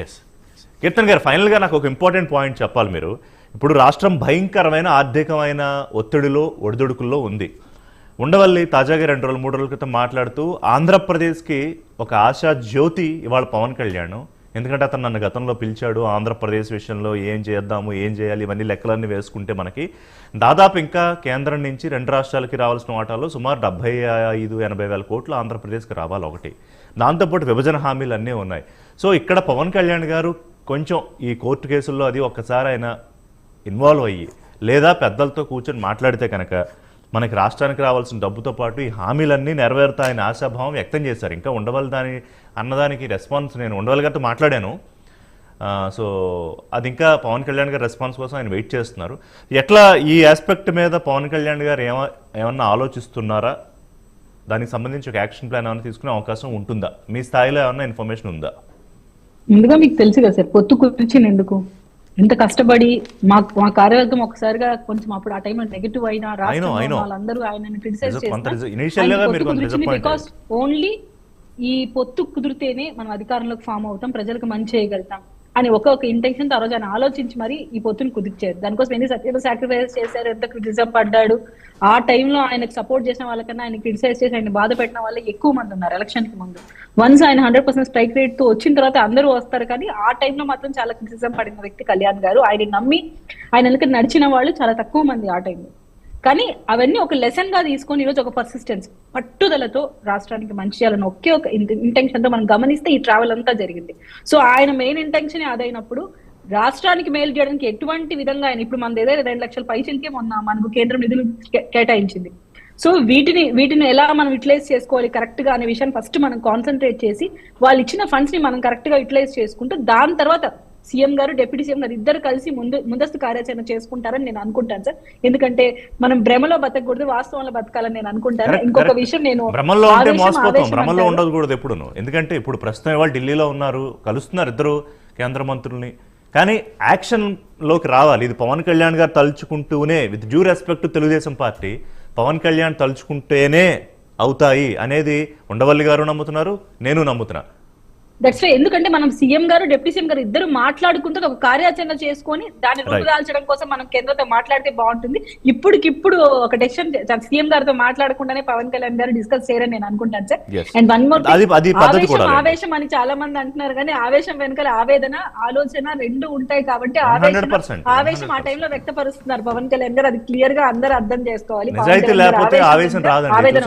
Yes kirtan గారు, ఫైనల్గా నాకు ఒక ఇంపార్టెంట్ పాయింట్ చెప్పాలి. మీరు ఇప్పుడు రాష్ట్రం భయంకరమైన ఆర్థికమైన ఒత్తిడిలో ఒడిదుడుకుల్లో ఉంది. ఉండవల్లి తాజాగా 2 రోజులు 3 రోజుల క్రితం మాట్లాడుతూ ఆంధ్రప్రదేశ్కి ఒక ఆశా జ్యోతి ఇవాళ పవన్ కళ్యాణ్. ఎందుకంటే అతను నన్ను గతంలో పిలిచాడు, ఆంధ్రప్రదేశ్ విషయంలో ఏం చేద్దాము, ఏం చేయాలి, ఇవన్నీ లెక్కలన్నీ వేసుకుంటే మనకి దాదాపు ఇంకా కేంద్రం నుంచి 2 రాష్ట్రాలకి రావాల్సిన వాటాలో సుమారు 75-80 వేల కోట్లు ఆంధ్రప్రదేశ్కి రావాలి ఒకటి. దాంతోపాటు విభజన హామీలు అన్నీ ఉన్నాయి. సో ఇక్కడ పవన్ కళ్యాణ్ గారు కొంచెం ఈ కోర్టు కేసుల్లో అది ఒక్కసారి ఆయన ఇన్వాల్వ్ అయ్యి లేదా పెద్దలతో కూర్చొని మాట్లాడితే కనుక మనకి రాష్ట్రానికి రావాల్సిన డబ్బుతో పాటు ఈ హామీలన్నీ నెరవేరుతాయని ఆశాభావం వ్యక్తం చేశారు. ఇంకా ఉండవల్లి అన్నదానికి రెస్పాన్స్ నేను ఉండవల్లి గారితో మాట్లాడాను. సో అది ఇంకా పవన్ కళ్యాణ్ గారి రెస్పాన్స్ కోసం ఆయన వెయిట్ చేస్తున్నారు. ఎట్లా ఈ ఆస్పెక్ట్ మీద పవన్ కళ్యాణ్ గారు ఏమన్నా ఆలోచిస్తున్నారా? దానికి సంబంధించి ఒక యాక్షన్ ప్లాన్ ఏమైనా తీసుకునే అవకాశం ఉంటుందా? మీ స్థాయిలో ఏమన్నా ఇన్ఫర్మేషన్ ఉందా? ముందుగా మీకు తెలుసు కదా సార్, పొత్తు కుదిర్చింది ఎందుకు, ఎంత కష్టపడి మా కార్యవర్గం ఒకసారిగా కొంచెం అప్పుడు ఆ టైంలో నెగిటివ్ అయినా వాళ్ళందరూ ఆయనని క్రిటిసైజ్ చేసిన బికాస్ ఓన్లీ ఈ పొత్తు కుదిరితేనే మనం అధికారంలోకి ఫామ్ అవుతాం, ప్రజలకు మంచి చేయగలుగుతాం అని ఒక ఇంటెన్షన్ తో ఆ రోజు ఆయన ఆలోచించి మరి ఈ పొత్తుని కుదిర్చారు. దానికోసం ఎన్ని సాక్రిఫైస్ చేశారు, ఎంత క్రిటిసిజం పడ్డాడు. ఆ టైంలో ఆయనకు సపోర్ట్ చేసిన వాళ్ళకన్నా ఆయన క్రిటిసైజ్ చేసి ఆయన బాధ పెట్టిన వాళ్ళే ఎక్కువ మంది ఉన్నారు ఎలక్షన్ కి ముందు. వన్స్ ఆయన 100% స్ట్రైక్ రేట్ తో వచ్చిన తర్వాత అందరూ వస్తారు, కానీ ఆ టైంలో మాత్రం చాలా క్రిటిసిజం పడిన వ్యక్తి కళ్యాణ్ గారు. ఆయన నమ్మి ఆయన వెనక నడిచిన వాళ్ళు చాలా తక్కువ మంది ఆ టైంలో. కానీ అవన్నీ ఒక లెసన్ గా తీసుకొని ఈరోజు ఒక పర్సిస్టెన్స్, పట్టుదలతో రాష్ట్రానికి మంచి చేయాలని ఒకే ఒక ఇంటెన్షన్ తో మనం గమనిస్తే ఈ ట్రావెల్ అంతా జరిగింది. సో ఆయన మెయిన్ ఇంటెన్షన్ అదైనప్పుడు రాష్ట్రానికి మేలు చేయడానికి ఎటువంటి విధంగా ఆయన ఇప్పుడు మన ఏదైతే 2 లక్షల పైసలకే మనకు కేంద్రం నిధులు కేటాయించింది. సో వీటిని ఎలా మనం యూటిలైజ్ చేసుకోవాలి కరెక్ట్ గా అనే విషయాన్ని ఫస్ట్ మనం కాన్సన్ట్రేట్ చేసి వాళ్ళు ఇచ్చిన ఫండ్స్ ని మనం కరెక్ట్ గా యూటిలైజ్ చేసుకుంటూ దాని తర్వాత సీఎం గారు డిప్యూటీ సీఎం గారు ఇద్దరు కలిసి ముందస్తు కార్యాచరణ చేసుకుంటారని నేను అనుకుంటాను సార్. ఎందుకంటే మనం భ్రమలో బతకూడదు, వాస్తవంలో బతకాలని నేను అనుకుంటాను. ఇంకొక విషయం, నేను భ్రమలో ఉండకూడదు ఎప్పుడు. ఎందుకంటే ఇప్పుడు ప్రస్తుతం ఇవాళ ఢిల్లీలో ఉన్నారు, కలుస్తున్నారు ఇద్దరు కేంద్ర మంత్రుల్ని, కానీ యాక్షన్ లోకి రావాలి. ఇది పవన్ కళ్యాణ్ గారు తలుచుకుంటూనే, with due respect Telugu Desam party, Pawan Kalyan తలుచుకుంటేనే అవుతాయి అనేది ఉండవల్లి గారు నమ్ముతున్నారు, నేను నమ్ముతున్నా. దట్స్ వై, ఎందుకంటే మనం సీఎం గారు డిప్యూటీ సీఎం గారు ఇద్దరు మాట్లాడుకుంటే ఒక కార్యాచరణ చేసుకొని దాన్ని రూపుదాల్చడం కోసం మనం కేంద్రంతో మాట్లాడితే బాగుంటుంది. ఇప్పటికిప్పుడు ఒక డెసిషన్ సీఎం గారితో మాట్లాడకుండానే పవన్ కళ్యాణ్ గారు డిస్కస్ చేయరని నేను అనుకుంటాను సార్. అండ్ వన్ మోర్, ఆవేశం అని చాలా మంది అంటున్నారు, కానీ ఆవేశం వెనకాల ఆవేదన, ఆలోచన రెండు ఉంటాయి. కాబట్టి ఆవేశం ఆ టైంలో వ్యక్తపరుస్తున్నారు పవన్ కళ్యాణ్ గారు. అది క్లియర్ గా అందరూ అర్థం చేసుకోవాలి. ఆవేదన